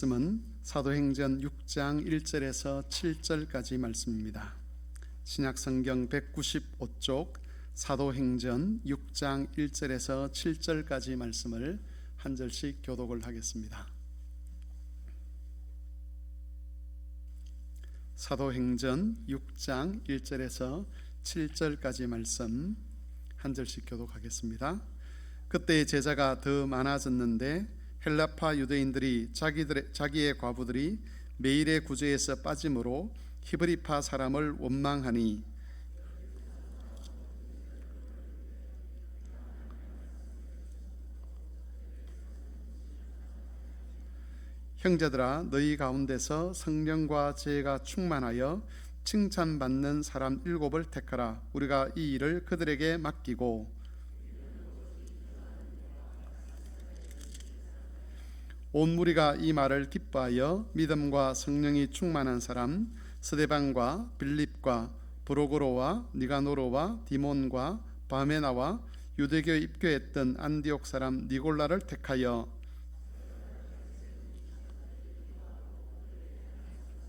말씀은 사도행전 6장 1절에서 7절까지 말씀입니다. 신약성경 195쪽 사도행전 6장 1절에서 7절까지 말씀을 한 절씩 교독을 하겠습니다. 사도행전 6장 1절에서 7절까지 말씀 한 절씩 교독하겠습니다. 그때 제자가 더 많아졌는데 헬라파 유대인들이 자기의 과부들이 매일의 구제에서 빠짐으로 히브리파 사람을 원망하니 형제들아, 너희 가운데서 성령과 지혜가 충만하여 칭찬받는 사람 7을 택하라. 우리가 이 일을 그들에게 맡기고 온 무리가 이 말을 기뻐하여 믿음과 성령이 충만한 사람 스데반과 빌립과 브로고로와 니가노로와 디몬과 바메나와 유대교에 입교했던 안디옥 사람 니골라를 택하여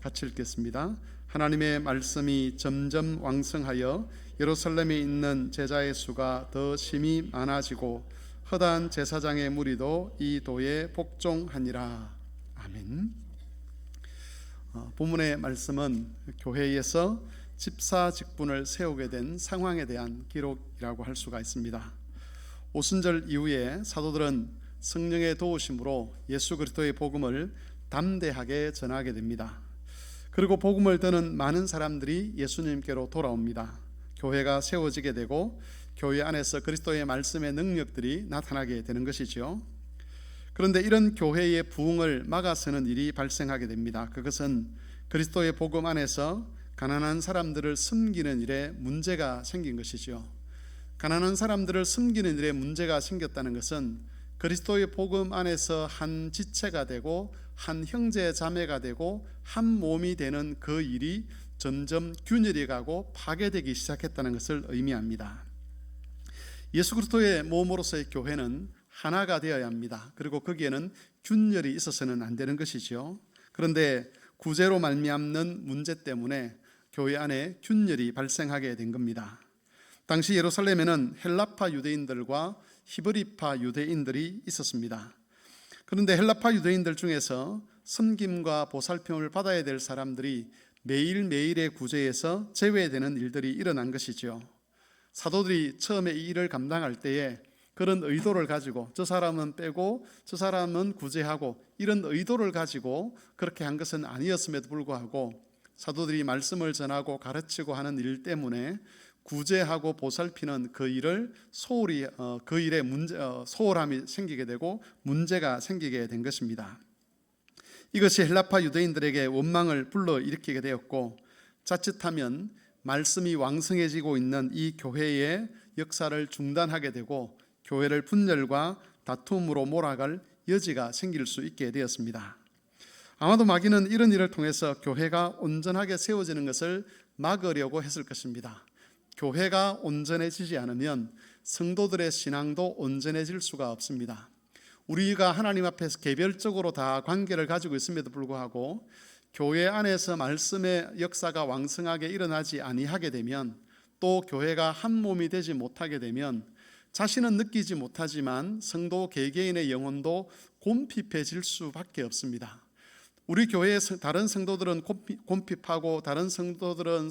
같이 읽겠습니다. 하나님의 말씀이 점점 왕성하여 예루살렘에 있는 제자의 수가 더 심히 많아지고 허다한 제사장의 무리도 이 도에 복종하니라. 아멘. 본문의 말씀은 교회에서 집사 직분을 세우게 된 상황에 대한 기록이라고 할 수가 있습니다. 오순절 이후에 사도들은 성령의 도우심으로 예수 그리스도의 복음을 담대하게 전하게 됩니다. 그리고 복음을 듣는 많은 사람들이 예수님께로 돌아옵니다. 교회가 세워지게 되고 교회 안에서 그리스도의 말씀의 능력들이 나타나게 되는 것이죠. 그런데 이런 교회의 부흥을 막아서는 일이 발생하게 됩니다. 그것은 그리스도의 복음 안에서 가난한 사람들을 섬기는 일에 문제가 생긴 것이죠. 가난한 사람들을 섬기는 일에 문제가 생겼다는 것은 그리스도의 복음 안에서 한 지체가 되고 한 형제 자매가 되고 한 몸이 되는 그 일이 점점 균열이 가고 파괴되기 시작했다는 것을 의미합니다. 예수 그리스도의 몸으로서의 교회는 하나가 되어야 합니다. 그리고 거기에는 균열이 있어서는 안 되는 것이죠. 그런데 구제로 말미암는 문제 때문에 교회 안에 균열이 발생하게 된 겁니다. 당시 예루살렘에는 헬라파 유대인들과 히브리파 유대인들이 있었습니다. 그런데 헬라파 유대인들 중에서 섬김과 보살핌을 받아야 될 사람들이 매일매일의 구제에서 제외되는 일들이 일어난 것이죠. 사도들이 처음에 이 일을 감당할 때에 그런 의도를 가지고 저 사람은 빼고 저 사람은 구제하고 이런 의도를 가지고 그렇게 한 것은 아니었음에도 불구하고 사도들이 말씀을 전하고 가르치고 하는 일 때문에 구제하고 보살피는 그 일을 그 일에 소홀함이 생기게 되고 문제가 생기게 된 것입니다. 이것이 헬라파 유대인들에게 원망을 불러일으키게 되었고 자칫하면 말씀이 왕성해지고 있는 이 교회의 역사를 중단하게 되고 교회를 분열과 다툼으로 몰아갈 여지가 생길 수 있게 되었습니다. 아마도 마귀는 이런 일을 통해서 교회가 온전하게 세워지는 것을 막으려고 했을 것입니다. 교회가 온전해지지 않으면 성도들의 신앙도 온전해질 수가 없습니다. 우리가 하나님 앞에서 개별적으로 다 관계를 가지고 있음에도 불구하고 교회 안에서 말씀의 역사가 왕성하게 일어나지 아니하게 되면 또 교회가 한 몸이 되지 못하게 되면 자신은 느끼지 못하지만 성도 개개인의 영혼도 곰핍해질 수밖에 없습니다. 우리 교회의 다른 성도들은 곰핍하고 다른 성도들은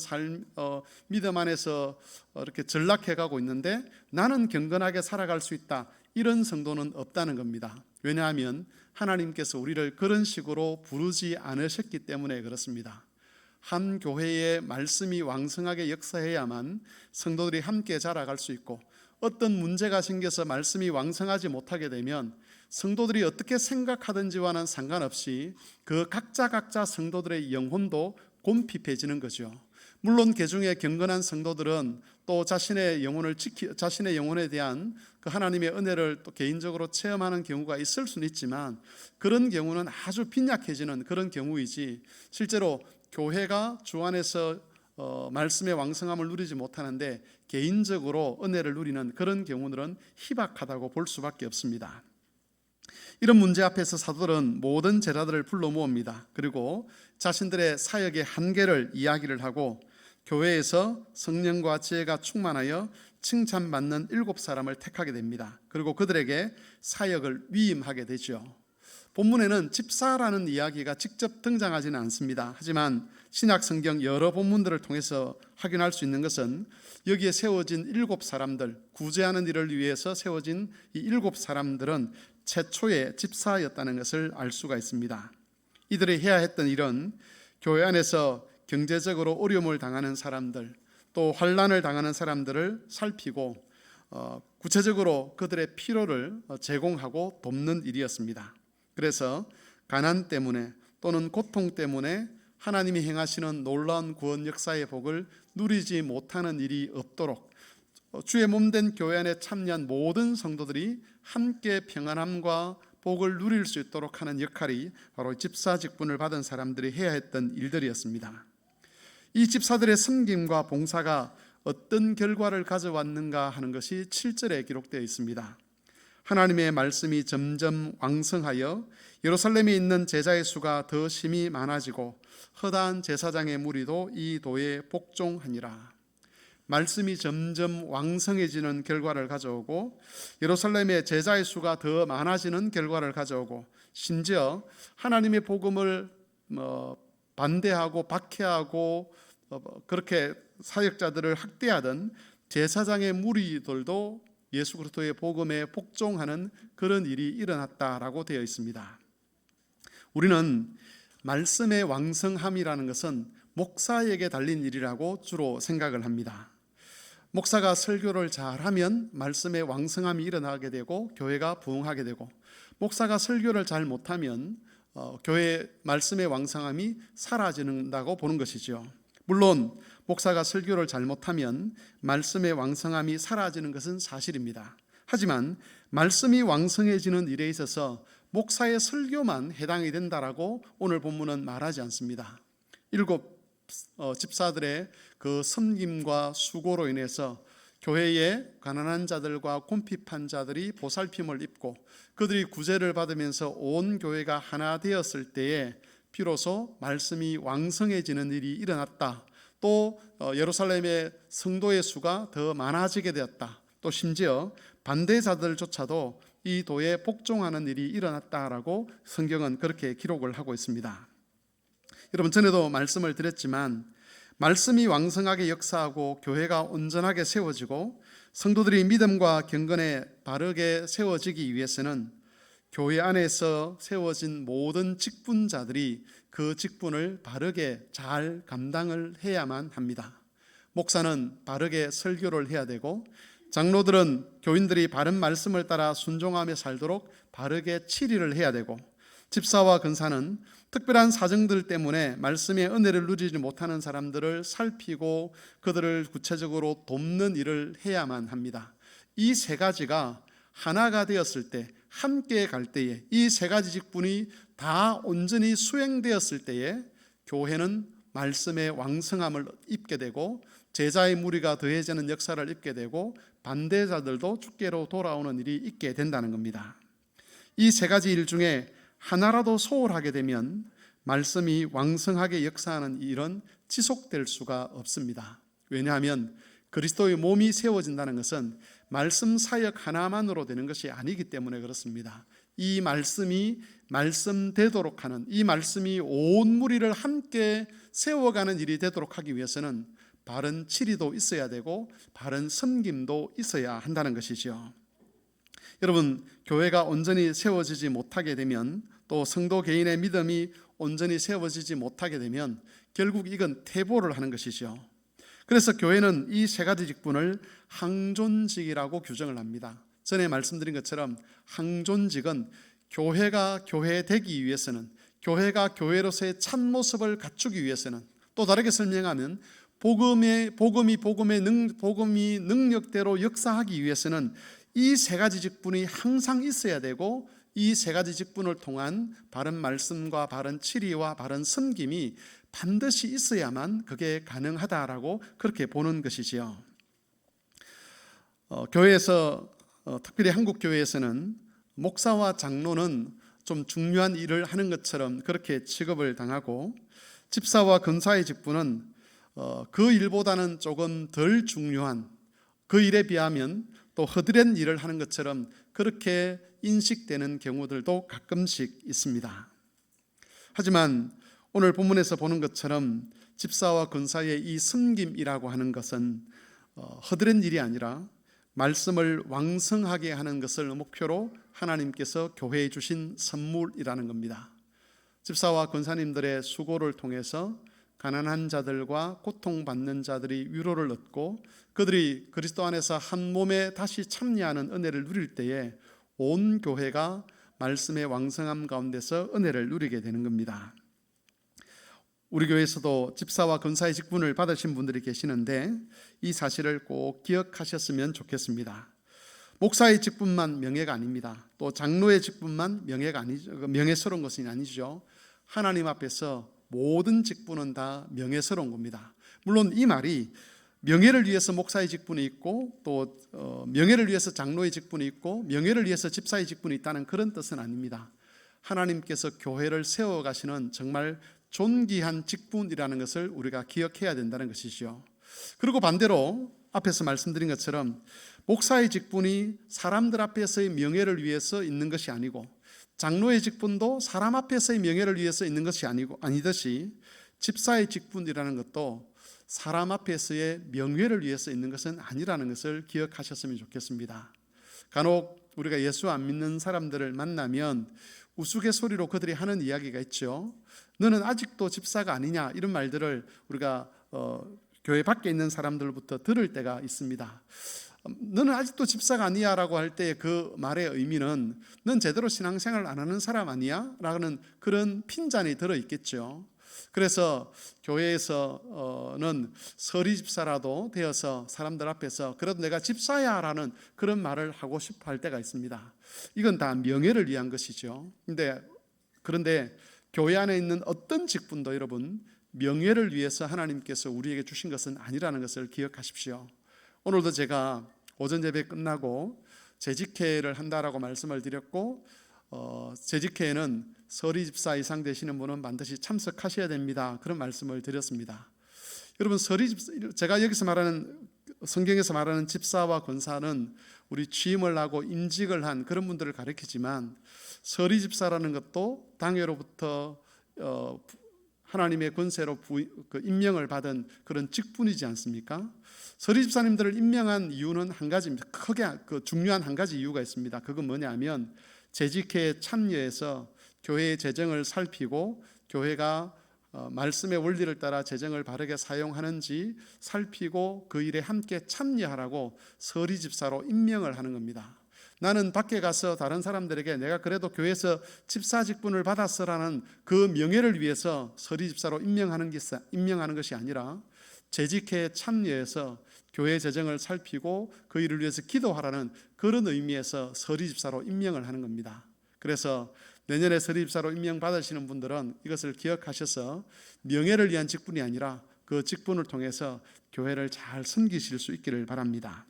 믿음 안에서 이렇게 전락해 가고 있는데 나는 경건하게 살아갈 수 있다, 이런 성도는 없다는 겁니다. 왜냐하면 하나님께서 우리를 그런 식으로 부르지 않으셨기 때문에 그렇습니다. 한 교회에 말씀이 왕성하게 역사해야만 성도들이 함께 자라갈 수 있고, 어떤 문제가 생겨서 말씀이 왕성하지 못하게 되면 성도들이 어떻게 생각하든지와는 상관없이 그 각자 성도들의 영혼도 곰핍해지는 거죠. 물론 개중에 경건한 성도들은 또 자신의 영혼에 대한 그 하나님의 은혜를 또 개인적으로 체험하는 경우가 있을 수는 있지만 그런 경우는 아주 빈약해지는 그런 경우이지, 실제로 교회가 주 안에서 말씀의 왕성함을 누리지 못하는데 개인적으로 은혜를 누리는 그런 경우들은 희박하다고 볼 수밖에 없습니다. 이런 문제 앞에서 사도들은 모든 제자들을 불러 모읍니다. 그리고 자신들의 사역의 한계를 이야기를 하고 교회에서 성령과 지혜가 충만하여 칭찬받는 7사람을 택하게 됩니다. 그리고 그들에게 사역을 위임하게 되죠. 본문에는 집사라는 이야기가 직접 등장하지는 않습니다. 하지만 신약 성경 여러 본문들을 통해서 확인할 수 있는 것은 여기에 세워진 7사람들, 구제하는 일을 위해서 세워진 이 7사람들은 최초의 집사였다는 것을 알 수가 있습니다. 이들이 해야 했던 일은 교회 안에서 경제적으로 어려움을 당하는 사람들, 또 환난을 당하는 사람들을 살피고 구체적으로 그들의 필요를 제공하고 돕는 일이었습니다. 그래서 가난 때문에 또는 고통 때문에 하나님이 행하시는 놀라운 구원 역사의 복을 누리지 못하는 일이 없도록 주의 몸된 교회 안에 참여한 모든 성도들이 함께 평안함과 복을 누릴 수 있도록 하는 역할이 바로 집사 직분을 받은 사람들이 해야 했던 일들이었습니다. 이 집사들의 섬김과 봉사가 어떤 결과를 가져왔는가 하는 것이 7절에 기록되어 있습니다. 하나님의 말씀이 점점 왕성하여 예루살렘에 있는 제자의 수가 더 심히 많아지고 허다한 제사장의 무리도 이 도에 복종하니라. 말씀이 점점 왕성해지는 결과를 가져오고 예루살렘의 제자의 수가 더 많아지는 결과를 가져오고 심지어 하나님의 복음을 반대하고 박해하고 그렇게 사역자들을 학대하던 제사장의 무리들도 예수 그리스도의 복음에 복종하는 그런 일이 일어났다라고 되어 있습니다. 우리는 말씀의 왕성함이라는 것은 목사에게 달린 일이라고 주로 생각을 합니다. 목사가 설교를 잘하면 말씀의 왕성함이 일어나게 되고 교회가 부흥하게 되고, 목사가 설교를 잘 못하면 교회 말씀의 왕성함이 사라진다고 보는 것이죠. 물론 목사가 설교를 잘못하면 말씀의 왕성함이 사라지는 것은 사실입니다. 하지만 말씀이 왕성해지는 일에 있어서 목사의 설교만 해당이 된다라고 오늘 본문은 말하지 않습니다. 7 집사들의 그 섬김과 수고로 인해서 교회의 가난한 자들과 궁핍한 자들이 보살핌을 입고 그들이 구제를 받으면서 온 교회가 하나 되었을 때에 비로소 말씀이 왕성해지는 일이 일어났다. 또 예루살렘의 성도의 수가 더 많아지게 되었다. 또 심지어 반대자들조차도 이 도에 복종하는 일이 일어났다라고 성경은 그렇게 기록을 하고 있습니다. 여러분, 전에도 말씀을 드렸지만 말씀이 왕성하게 역사하고 교회가 온전하게 세워지고 성도들이 믿음과 경건에 바르게 세워지기 위해서는 교회 안에서 세워진 모든 직분자들이 그 직분을 바르게 잘 감당을 해야만 합니다. 목사는 바르게 설교를 해야 되고, 장로들은 교인들이 바른 말씀을 따라 순종하며 살도록 바르게 치리를 해야 되고, 집사와 근사는 특별한 사정들 때문에 말씀의 은혜를 누리지 못하는 사람들을 살피고 그들을 구체적으로 돕는 일을 해야만 합니다. 이 세 가지가 하나가 되었을 때, 함께 갈 때에, 이 세 가지 직분이 다 온전히 수행되었을 때에 교회는 말씀의 왕성함을 입게 되고 제자의 무리가 더해지는 역사를 입게 되고 반대자들도 주께로 돌아오는 일이 있게 된다는 겁니다. 이 세 가지 일 중에 하나라도 소홀하게 되면 말씀이 왕성하게 역사하는 일은 지속될 수가 없습니다. 왜냐하면 그리스도의 몸이 세워진다는 것은 말씀 사역 하나만으로 되는 것이 아니기 때문에 그렇습니다. 이 말씀이 말씀되도록 하는, 이 말씀이 온 무리를 함께 세워가는 일이 되도록 하기 위해서는 바른 치리도 있어야 되고 바른 섬김도 있어야 한다는 것이죠. 여러분, 교회가 온전히 세워지지 못하게 되면, 또 성도 개인의 믿음이 온전히 세워지지 못하게 되면 결국 이건 퇴보를 하는 것이죠. 그래서 교회는 이 세 가지 직분을 항존직이라고 규정을 합니다. 전에 말씀드린 것처럼 항존직은 교회가 교회되기 위해서는, 교회가 교회로서의 참모습을 갖추기 위해서는, 또 다르게 설명하면 복음이 능력대로 역사하기 위해서는 이 세 가지 직분이 항상 있어야 되고, 이 세 가지 직분을 통한 바른 말씀과 바른 치리와 바른 섬김이 반드시 있어야만 그게 가능하다라고 그렇게 보는 것이지요. 교회에서, 특별히 한국 교회에서는 목사와 장로는 좀 중요한 일을 하는 것처럼 그렇게 취급을 당하고, 집사와 권사의 직분은 그 일보다는 조금 덜 중요한, 그 일에 비하면 또 허드렛 일을 하는 것처럼 그렇게 인식되는 경우들도 가끔씩 있습니다. 하지만 오늘 본문에서 보는 것처럼 집사와 권사의 이 섬김이라고 하는 것은 허드렛 일이 아니라 말씀을 왕성하게 하는 것을 목표로 하나님께서 교회에 주신 선물이라는 겁니다. 집사와 권사님들의 수고를 통해서 가난한 자들과 고통받는 자들이 위로를 얻고 그들이 그리스도 안에서 한 몸에 다시 참여하는 은혜를 누릴 때에 온 교회가 말씀의 왕성함 가운데서 은혜를 누리게 되는 겁니다. 우리 교회에서도 집사와 권사의 직분을 받으신 분들이 계시는데 이 사실을 꼭 기억하셨으면 좋겠습니다. 목사의 직분만 명예가 아닙니다. 또 장로의 직분만 명예스러운 것은 아니죠. 하나님 앞에서 모든 직분은 다 명예스러운 겁니다. 물론 이 말이 명예를 위해서 목사의 직분이 있고 또 명예를 위해서 장로의 직분이 있고 명예를 위해서 집사의 직분이 있다는 그런 뜻은 아닙니다. 하나님께서 교회를 세워가시는 정말 존귀한 직분이라는 것을 우리가 기억해야 된다는 것이죠. 그리고 반대로 앞에서 말씀드린 것처럼 목사의 직분이 사람들 앞에서의 명예를 위해서 있는 것이 아니고 장로의 직분도 사람 앞에서의 명예를 위해서 있는 것이 아니듯이 집사의 직분이라는 것도 사람 앞에서의 명예를 위해서 있는 것은 아니라는 것을 기억하셨으면 좋겠습니다. 간혹 우리가 예수 안 믿는 사람들을 만나면 우스갯소리로 그들이 하는 이야기가 있죠. 너는 아직도 집사가 아니냐, 이런 말들을 우리가 교회 밖에 있는 사람들부터 들을 때가 있습니다. 너는 아직도 집사가 아니야 라고 할 때 그 말의 의미는 넌 제대로 신앙생활 안 하는 사람 아니야? 라는 그런 핀잔이 들어있겠죠. 그래서 교회에서는 서리 집사라도 되어서 사람들 앞에서 그래도 내가 집사야 라는 그런 말을 하고 싶어 할 때가 있습니다. 이건 다 명예를 위한 것이죠. 그런데 교회 안에 있는 어떤 직분도 여러분 명예를 위해서 하나님께서 우리에게 주신 것은 아니라는 것을 기억하십시오. 오늘도 제가 오전 예배 끝나고 재직회를 한다라고 말씀을 드렸고 재직회에는 서리 집사 이상 되시는 분은 반드시 참석하셔야 됩니다. 그런 말씀을 드렸습니다. 여러분 제가 여기서 말하는 성경에서 말하는 집사와 권사는 우리 취임을 하고 임직을 한 그런 분들을 가리키지만 서리 집사라는 것도 당회로부터 하나님의 권세로 임명을 받은 그런 직분이지 않습니까? 서리 집사님들을 임명한 이유는 한 가지입니다. 크게 중요한 한 가지 이유가 있습니다. 그건 뭐냐면 재직회에 참여해서 교회의 재정을 살피고 교회가 말씀의 원리를 따라 재정을 바르게 사용하는지 살피고 그 일에 함께 참여하라고 서리 집사로 임명을 하는 겁니다. 나는 밖에 가서 다른 사람들에게 내가 그래도 교회에서 집사 직분을 받았어라는 그 명예를 위해서 서리 집사로 임명하는 것이 아니라 재직회에 참여해서 교회 재정을 살피고 그 일을 위해서 기도하라는 그런 의미에서 서리 집사로 임명을 하는 겁니다. 그래서 내년에 서리 집사로 임명 받으시는 분들은 이것을 기억하셔서 명예를 위한 직분이 아니라 그 직분을 통해서 교회를 잘 섬기실 수 있기를 바랍니다.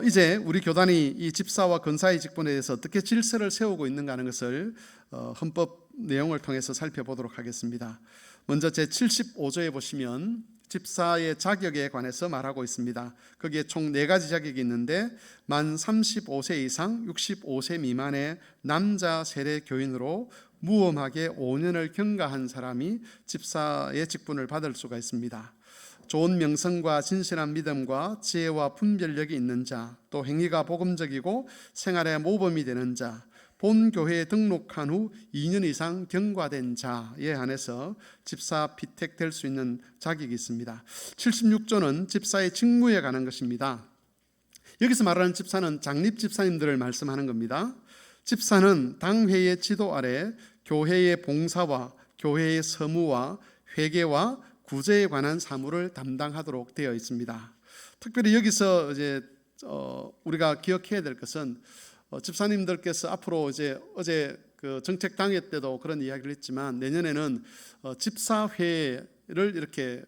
이제 우리 교단이 이 집사와 권사의 직분에 대해서 어떻게 질서를 세우고 있는가 하는 것을 헌법 내용을 통해서 살펴보도록 하겠습니다. 먼저 제75조에 보시면 집사의 자격에 관해서 말하고 있습니다. 거기에 총 4가지 자격이 있는데 만 35세 이상 65세 미만의 남자 세례 교인으로 무엄하게 5년을 경과한 사람이 집사의 직분을 받을 수가 있습니다. 좋은 명성과 진실한 믿음과 지혜와 분별력이 있는 자, 또 행위가 복음적이고 생활에 모범이 되는 자, 본 교회에 등록한 후 2년 이상 경과된 자에 한해서 집사 피택될 수 있는 자격이 있습니다. 76조는 집사의 직무에 관한 것입니다. 여기서 말하는 집사는 장립 집사님들을 말씀하는 겁니다. 집사는 당회의 지도 아래 교회의 봉사와 교회의 서무와 회계와 구제에 관한 사무를 담당하도록 되어 있습니다. 특별히 여기서 이제 우리가 기억해야 될 것은 집사님들께서 앞으로 어제 그 정책 당회 때도 그런 이야기를 했지만 내년에는 집사회를 이렇게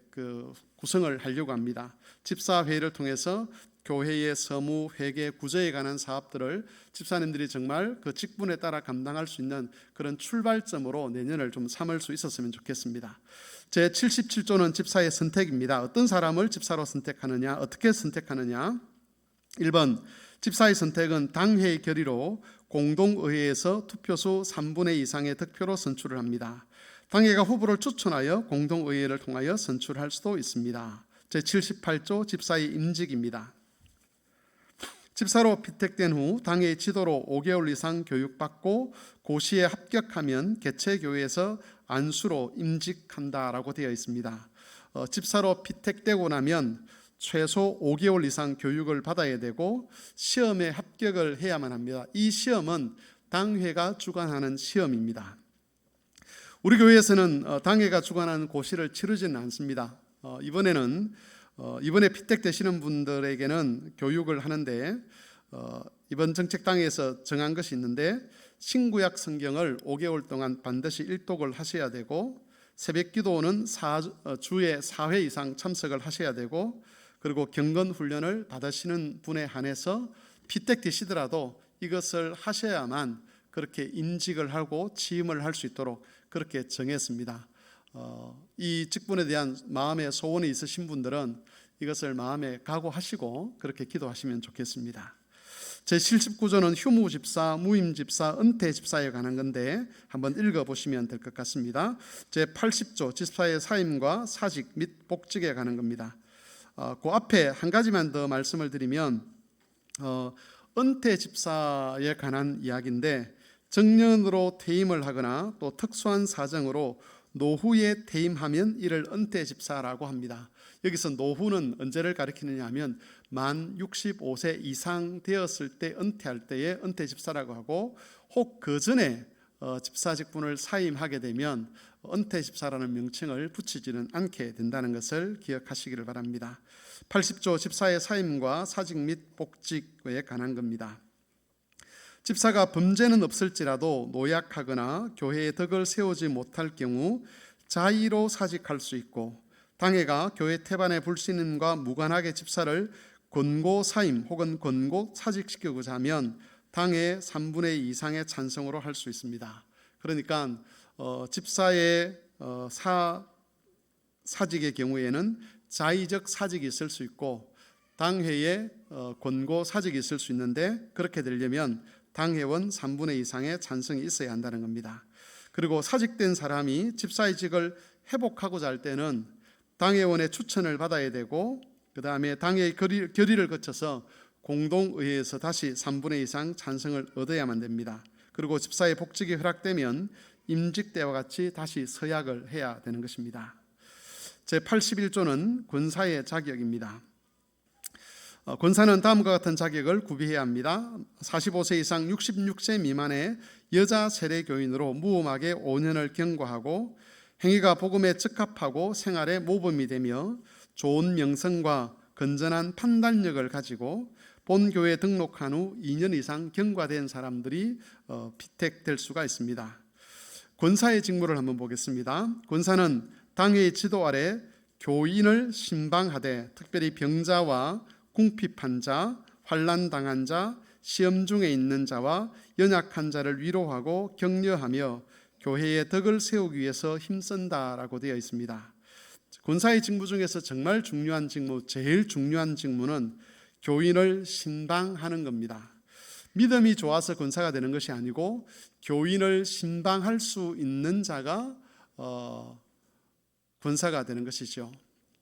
구성을 하려고 합니다. 집사회를 통해서 교회의 서무, 회계, 구제에 관한 사업들을 집사님들이 정말 그 직분에 따라 감당할 수 있는 그런 출발점으로 내년을 좀 삼을 수 있었으면 좋겠습니다. 제 77조는 집사의 선택입니다. 어떤 사람을 집사로 선택하느냐, 어떻게 선택하느냐. 1번, 집사의 선택은 당회의 결의로 공동의회에서 투표수 3분의 2 이상의 득표로 선출을 합니다. 당회가 후보를 추천하여 공동의회를 통하여 선출할 수도 있습니다. 제 78조 집사의 임직입니다. 집사로 피택된 후 당회의 지도로 5개월 이상 교육받고 고시에 합격하면 개체교회에서 안수로 임직한다라고 되어 있습니다. 집사로 피택되고 나면 최소 5개월 이상 교육을 받아야 되고 시험에 합격을 해야만 합니다. 이 시험은 당회가 주관하는 시험입니다. 우리 교회에서는 당회가 주관하는 고시를 치르지는 않습니다. 이번에 피택되시는 분들에게는 교육을 하는데 이번 정책당에서 정한 것이 있는데 신구약 성경을 5개월 동안 반드시 일독을 하셔야 되고 새벽 기도는 주에 4회 이상 참석을 하셔야 되고 그리고 경건 훈련을 받으시는 분에 한해서 피택되시더라도 이것을 하셔야만 그렇게 임직을 하고 취임을 할 수 있도록 그렇게 정했습니다. 이 직분에 대한 마음의 소원이 있으신 분들은 이것을 마음에 각오하시고 그렇게 기도하시면 좋겠습니다. 제 79조는 휴무집사, 무임집사, 은퇴집사에 관한 건데 한번 읽어보시면 될 것 같습니다. 제 80조 집사의 사임과 사직 및 복직에 관한 겁니다. 그 앞에 한 가지만 더 말씀을 드리면 은퇴집사에 관한 이야기인데 정년으로 퇴임을 하거나 또 특수한 사정으로 노후에 퇴임하면 이를 은퇴집사라고 합니다. 여기서 노후는 언제를 가리키느냐 하면 만 65세 이상 되었을 때 은퇴할 때에 은퇴집사라고 하고 혹 그 전에 집사 직분을 사임하게 되면 은퇴집사라는 명칭을 붙이지는 않게 된다는 것을 기억하시기를 바랍니다. 80조 집사의 사임과 사직 및 복직에 관한 겁니다. 집사가 범죄는 없을지라도 노약하거나 교회의 덕을 세우지 못할 경우 자의로 사직할 수 있고 당회가 교회 태반의 불신임과 무관하게 집사를 권고 사임 혹은 권고 사직시키고자 하면 당회 3분의 2 이상의 찬성으로 할 수 있습니다. 그러니까 집사의 사직의 경우에는 자의적 사직이 있을 수 있고 당회의 권고 사직이 있을 수 있는데 그렇게 되려면 당회원 3분의 2 이상의 찬성이 있어야 한다는 겁니다. 그리고 사직된 사람이 집사의 직을 회복하고자 할 때는 당회원의 추천을 받아야 되고 그 다음에 당회의 결의를 거쳐서 공동의회에서 다시 3분의 2 이상 찬성을 얻어야만 됩니다. 그리고 집사의 복직이 허락되면 임직 때와 같이 다시 서약을 해야 되는 것입니다. 제81조는 권사의 자격입니다. 권사는 다음과 같은 자격을 구비해야 합니다. 45세 이상 66세 미만의 여자 세례교인으로 무음하게 5년을 경과하고 행위가 복음에 적합하고 생활에 모범이 되며 좋은 명성과 건전한 판단력을 가지고 본 교회에 등록한 후 2년 이상 경과된 사람들이 피택될 수가 있습니다. 권사의 직무를 한번 보겠습니다. 권사는 당회의 지도 아래 교인을 신방하되 특별히 병자와 궁핍한 자, 환난당한 자, 시험 중에 있는 자와 연약한 자를 위로하고 격려하며 교회의 덕을 세우기 위해서 힘쓴다라고 되어 있습니다. 권사의 직무 중에서 정말 중요한 직무, 제일 중요한 직무는 교인을 신방하는 겁니다. 믿음이 좋아서 권사가 되는 것이 아니고 교인을 신방할 수 있는 자가 권사가 되는 것이죠.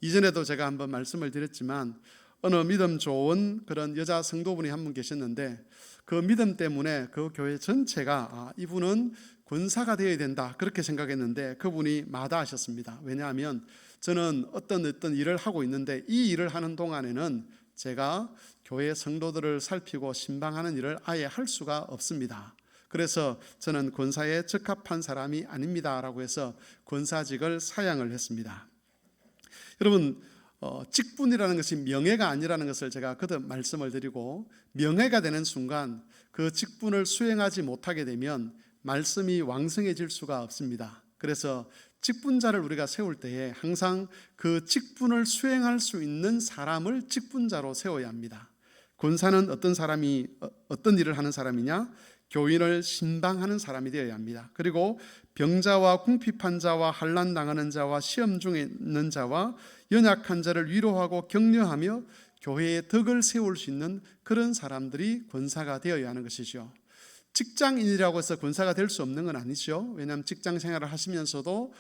이전에도 제가 한번 말씀을 드렸지만 어느 믿음 좋은 그런 여자 성도분이 한 분 계셨는데 그 믿음 때문에 그 교회 전체가 이분은 권사가 되어야 된다 그렇게 생각했는데 그분이 마다하셨습니다. 왜냐하면 저는 어떤 일을 하고 있는데 이 일을 하는 동안에는 제가 교회 성도들을 살피고 신방하는 일을 아예 할 수가 없습니다. 그래서 저는 권사에 적합한 사람이 아닙니다라고 해서 권사직을 사양을 했습니다. 여러분 직분이라는 것이 명예가 아니라는 것을 제가 거듭 말씀을 드리고 명예가 되는 순간 그 직분을 수행하지 못하게 되면 말씀이 왕성해질 수가 없습니다. 그래서 직분자를 우리가 세울 때에 항상 그 직분을 수행할 수 있는 사람을 직분자로 세워야 합니다. 권사는 어떤 일을 하는 사람이냐? 교인을 신방하는 사람이 되어야 합니다. 그리고 병자와 궁핍한 자와 환난 당하는 자와 시험 중에 있는 자와 연약한 자를 위로하고 격려하며 교회의 덕을 세울 수 있는 그런 사람들이 권사가 되어야 하는 것이죠. 직장인이라고 해서 권사가 될 수 없는 건 아니죠. 왜냐하면 직장 생활을 하시면서도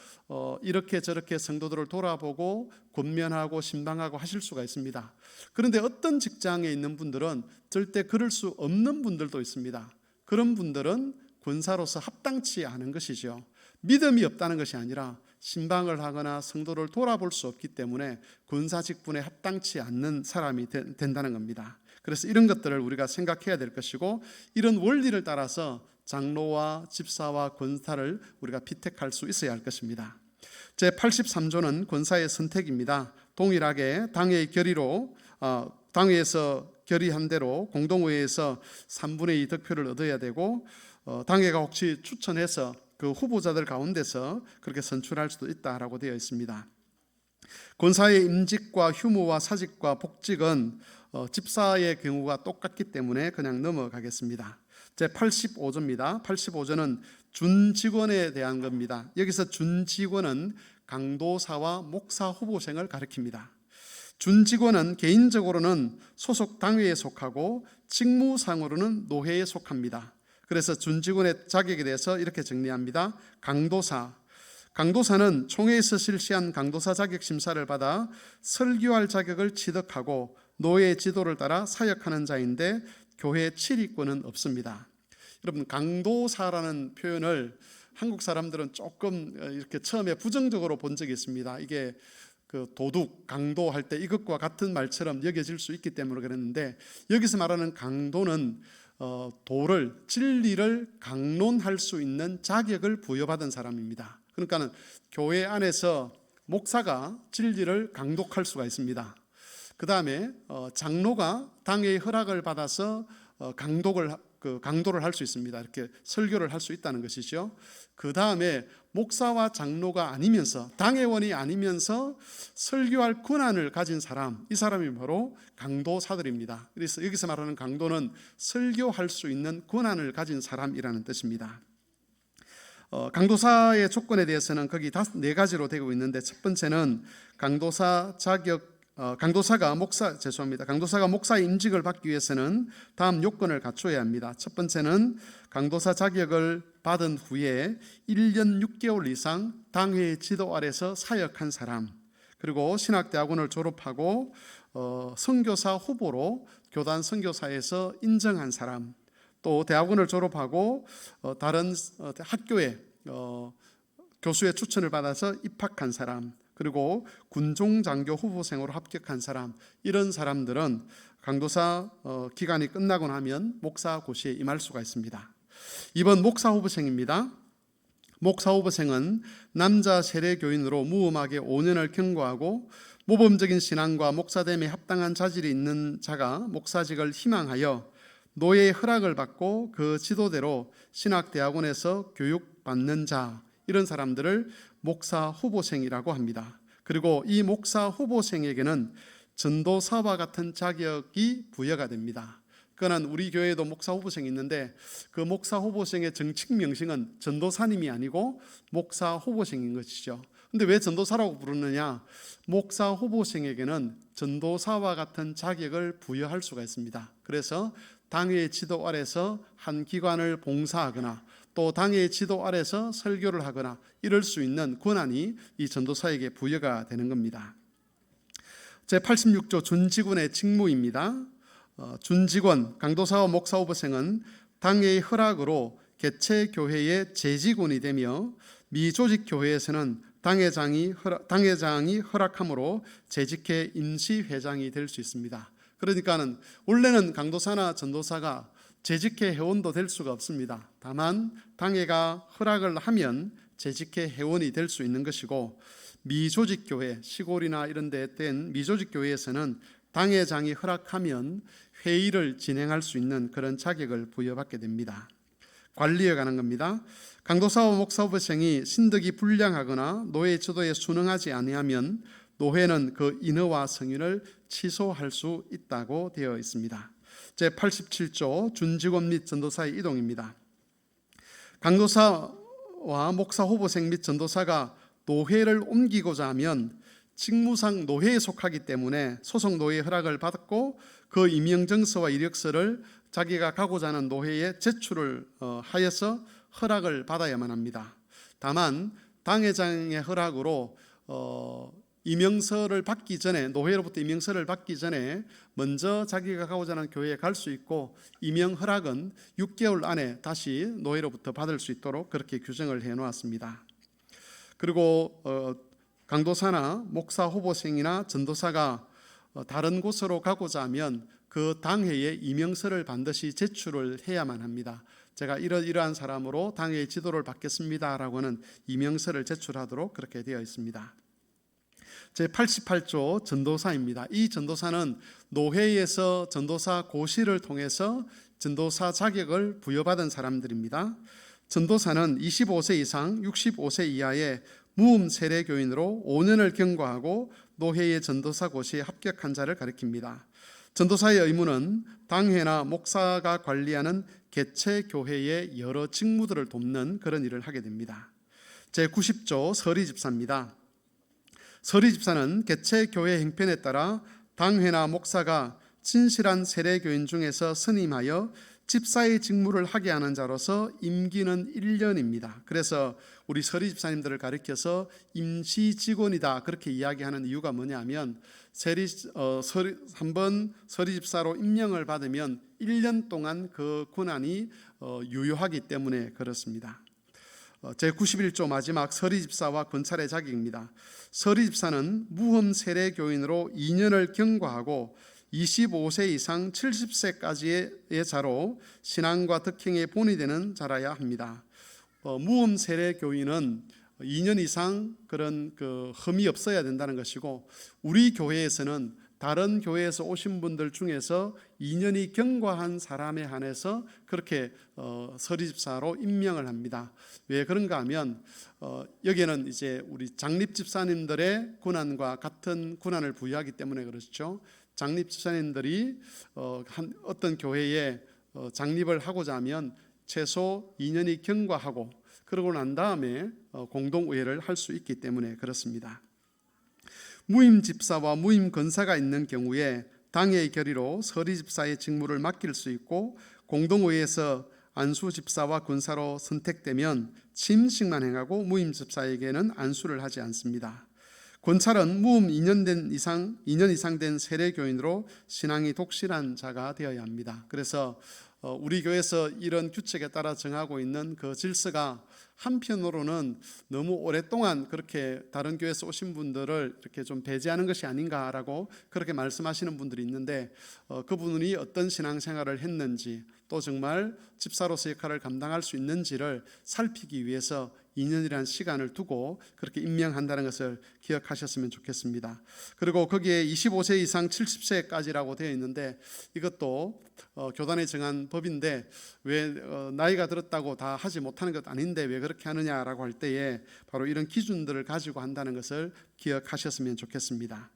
이렇게 저렇게 성도들을 돌아보고 권면하고 신방하고 하실 수가 있습니다. 그런데 어떤 직장에 있는 분들은 절대 그럴 수 없는 분들도 있습니다. 그런 분들은 권사로서 합당치 않은 것이죠. 믿음이 없다는 것이 아니라 신방을 하거나 성도를 돌아볼 수 없기 때문에 권사 직분에 합당치 않는 사람이 된다는 겁니다. 그래서 이런 것들을 우리가 생각해야 될 것이고, 이런 원리를 따라서 장로와 집사와 권사를 우리가 피택할 수 있어야 할 것입니다. 제83조는 권사의 선택입니다. 동일하게 당회의 결의로 당회에서 결의한 대로 공동회의에서 3분의 2 득표를 얻어야 되고, 당회가 혹시 추천해서 그 후보자들 가운데서 그렇게 선출할 수도 있다라고 되어 있습니다. 권사의 임직과 휴무와 사직과 복직은 집사의 경우가 똑같기 때문에 그냥 넘어가겠습니다. 제85조입니다. 85조는 준직원에 대한 겁니다. 여기서 준직원은 강도사와 목사 후보생을 가리킵니다. 준직원은 개인적으로는 소속 당회에 속하고 직무상으로는 노회에 속합니다. 그래서 준직원의 자격에 대해서 이렇게 정리합니다. 강도사는 총회에서 실시한 강도사 자격 심사를 받아 설교할 자격을 취득하고 노예의 지도를 따라 사역하는 자인데 교회 출입권은 없습니다. 여러분, 강도사라는 표현을 한국 사람들은 조금 이렇게 처음에 부정적으로 본 적이 있습니다. 이게 그 도둑, 강도할 때 이것과 같은 말처럼 여겨질 수 있기 때문에 그랬는데, 여기서 말하는 강도는 진리를 강론할 수 있는 자격을 부여받은 사람입니다. 그러니까는 교회 안에서 목사가 진리를 강독할 수가 있습니다. 그 다음에 장로가 당회의 허락을 받아서 강도를 할 수 있습니다. 이렇게 설교를 할 수 있다는 것이죠. 그 다음에 목사와 장로가 아니면서, 당회원이 아니면서 설교할 권한을 가진 사람, 이 사람이 바로 강도사들입니다. 그래서 여기서 말하는 강도는 설교할 수 있는 권한을 가진 사람이라는 뜻입니다. 강도사의 조건에 대해서는 거기 4가지로 되고 있는데, 첫 번째는 강도사가 목사 임직을 받기 위해서는 다음 요건을 갖춰야 합니다. 첫 번째는 강도사 자격을 받은 후에 1년 6개월 이상 당회의 지도 아래서 사역한 사람, 그리고 신학대학원을 졸업하고 선교사 후보로 교단 선교사에서 인정한 사람, 또 대학원을 졸업하고 다른 학교에 교수의 추천을 받아서 입학한 사람, 그리고 군종장교 후보생으로 합격한 사람, 이런 사람들은 강도사 기간이 끝나고 나면 목사 고시에 임할 수가 있습니다. 이번 목사 후보생입니다. 목사 후보생은 남자 세례교인으로 무음하게 5년을 경과하고 모범적인 신앙과 목사됨에 합당한 자질이 있는 자가 목사직을 희망하여 노예의 허락을 받고 그 지도대로 신학대학원에서 교육받는 자, 이런 사람들을 목사 후보생이라고 합니다. 그리고 이 목사 후보생에게는 전도사와 같은 자격이 부여가 됩니다. 그러나 우리 교회에도 목사 후보생이 있는데, 그 목사 후보생의 정식 명칭은 전도사님이 아니고 목사 후보생인 것이죠. 근데 왜 전도사라고 부르느냐? 목사 후보생에게는 전도사와 같은 자격을 부여할 수가 있습니다. 그래서 당회의 지도 아래서 한 기관을 봉사하거나 또 당회의 지도 아래서 설교를 하거나 이럴 수 있는 권한이 이 전도사에게 부여가 되는 겁니다. 제86조 준직원의 직무입니다. 준직원, 강도사와 목사 후보생은 당회의 허락으로 개체교회의 재직원이 되며 미조직 교회에서는 당회장이 허락함으로 재직해 임시회장이 될 수 있습니다. 그러니까는 원래는 강도사나 전도사가 재직회 회원도 될 수가 없습니다. 다만 당회가 허락을 하면 재직회 회원이 될 수 있는 것이고, 미조직 교회, 시골이나 이런 데 된 미조직 교회에서는 당회장이 허락하면 회의를 진행할 수 있는 그런 자격을 부여받게 됩니다. 관리에 관한 겁니다. 강도사와 목사 후보생이 신득이 불량하거나 노예 지도에 순응하지 아니하면 노회는 그 인허와 승인을 취소할 수 있다고 되어 있습니다. 제87조 준직원 및 전도사의 이동입니다. 강도사와 목사 후보생 및 전도사가 노회를 옮기고자 하면 직무상 노회에 속하기 때문에 소속 노회의 허락을 받았고 그 임명정서와 이력서를 자기가 가고자 하는 노회에 제출을 하여서 허락을 받아야만 합니다. 다만 당회장의 허락으로 임명서를 받기 전에, 노회로부터 임명서를 받기 전에 먼저 자기가 가고자 하는 교회에 갈 수 있고 임명 허락은 6개월 안에 다시 노회로부터 받을 수 있도록 그렇게 규정을 해놓았습니다. 그리고 강도사나 목사 후보생이나 전도사가 다른 곳으로 가고자 하면 그 당회에 임명서를 반드시 제출을 해야만 합니다. 제가 이러한 사람으로 당회의 지도를 받겠습니다라고 하는 임명서를 제출하도록 그렇게 되어 있습니다. 제88조 전도사입니다. 이 전도사는 노회에서 전도사 고시를 통해서 전도사 자격을 부여받은 사람들입니다. 전도사는 25세 이상 65세 이하의 무음 세례교인으로 5년을 경과하고 노회의 전도사 고시에 합격한 자를 가리킵니다. 전도사의 의무는 당회나 목사가 관리하는 개체 교회의 여러 직무들을 돕는 그런 일을 하게 됩니다. 제90조 서리집사입니다. 서리집사는 개체 교회 행편에 따라 당회나 목사가 진실한 세례교인 중에서 선임하여 집사의 직무를 하게 하는 자로서 임기는 1년입니다. 그래서 우리 서리집사님들을 가리켜서 임시 직원이다 그렇게 이야기하는 이유가 뭐냐면 한번 서리집사로 임명을 받으면 1년 동안 그 권한이 유효하기 때문에 그렇습니다. 제91조 마지막 서리집사와 권찰의 자격입니다. 서리집사는 무흠 세례교인으로 2년을 경과하고 25세 이상 70세까지의 자로 신앙과 덕행에 본이 되는 자라야 합니다. 무흠 세례교인은 2년 이상 그런 흠이 없어야 된다는 것이고, 우리 교회에서는 다른 교회에서 오신 분들 중에서 2년이 경과한 사람에 한해서 그렇게 서리집사로 임명을 합니다. 왜 그런가 하면 여기에는 이제 우리 장립집사님들의 권한과 같은 권한을 부여하기 때문에 그렇죠. 장립집사님들이 어떤 교회에 장립을 하고자 하면 최소 2년이 경과하고 그러고 난 다음에 공동의회를 할 수 있기 때문에 그렇습니다. 무임집사와 무임권사가 있는 경우에 당회의 결의로 서리집사의 직무를 맡길 수 있고, 공동의회에서 안수집사와 권사로 선택되면 취임식만 행하고 무임집사에게는 안수를 하지 않습니다. 권찰은 무임 2년 이상 된 세례교인으로 신앙이 독실한 자가 되어야 합니다. 그래서 우리 교회에서 이런 규칙에 따라 정하고 있는 그 질서가 한편으로는 너무 오랫동안 그렇게 다른 교회에서 오신 분들을 이렇게 좀 배제하는 것이 아닌가라고 그렇게 말씀하시는 분들이 있는데, 그분이 어떤 신앙생활을 했는지 또 정말 집사로서 역할을 감당할 수 있는지를 살피기 위해서 2년이라는 시간을 두고 그렇게 임명한다는 것을 기억하셨으면 좋겠습니다. 그리고 거기에 25세 이상 70세까지라고 되어 있는데, 이것도 교단에 정한 법인데 왜 나이가 들었다고 다 하지 못하는 것 아닌데 왜 그렇게 하느냐라고 할 때에 바로 이런 기준들을 가지고 한다는 것을 기억하셨으면 좋겠습니다.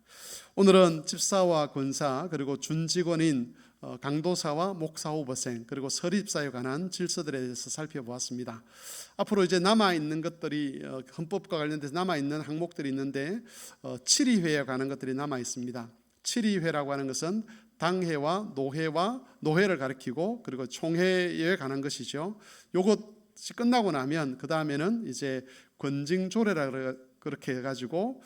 오늘은 집사와 권사 그리고 준직원인 강도사와 목사 후보생 그리고 서리집사에 관한 질서들에 대해서 살펴보았습니다. 앞으로 이제 남아있는 것들이 헌법과 관련돼서 남아있는 항목들이 있는데 7위회에 관한 것들이 남아있습니다. 7위회라고 하는 것은 당회와 노회를 가리키고 그리고 총회에 관한 것이죠. 요것이 끝나고 나면 그 다음에는 이제 권징조례라 그렇게 해가지고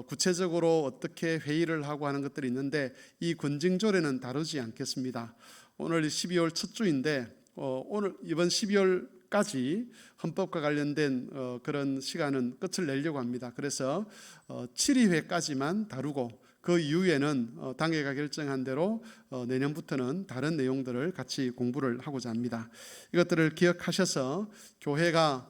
구체적으로 어떻게 회의를 하고 하는 것들이 있는데, 이 권징조례는 다루지 않겠습니다. 오늘 12월 첫 주인데 오늘 이번 12월까지 헌법과 관련된 그런 시간은 끝을 내려고 합니다. 그래서 7위회까지만 다루고 그 이후에는 당회가 결정한 대로 내년부터는 다른 내용들을 같이 공부를 하고자 합니다. 이것들을 기억하셔서 교회가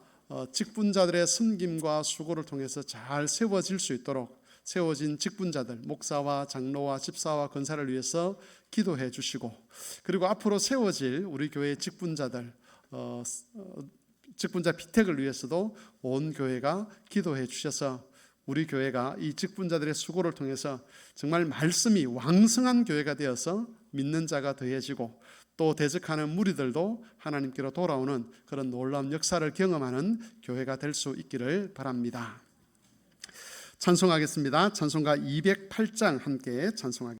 직분자들의 섬김과 수고를 통해서 잘 세워질 수 있도록 세워진 직분자들, 목사와 장로와 집사와 권사를 위해서 기도해 주시고, 그리고 앞으로 세워질 우리 교회의 직분자들, 직분자 피택을 위해서도 온 교회가 기도해 주셔서 우리 교회가 이 직분자들의 수고를 통해서 정말 말씀이 왕성한 교회가 되어서 믿는 자가 더해지고 또 대적하는 무리들도 하나님께로 돌아오는 그런 놀라운 역사를 경험하는 교회가 될 수 있기를 바랍니다. 찬송하겠습니다. 찬송가 208장 함께 찬송하겠습니다.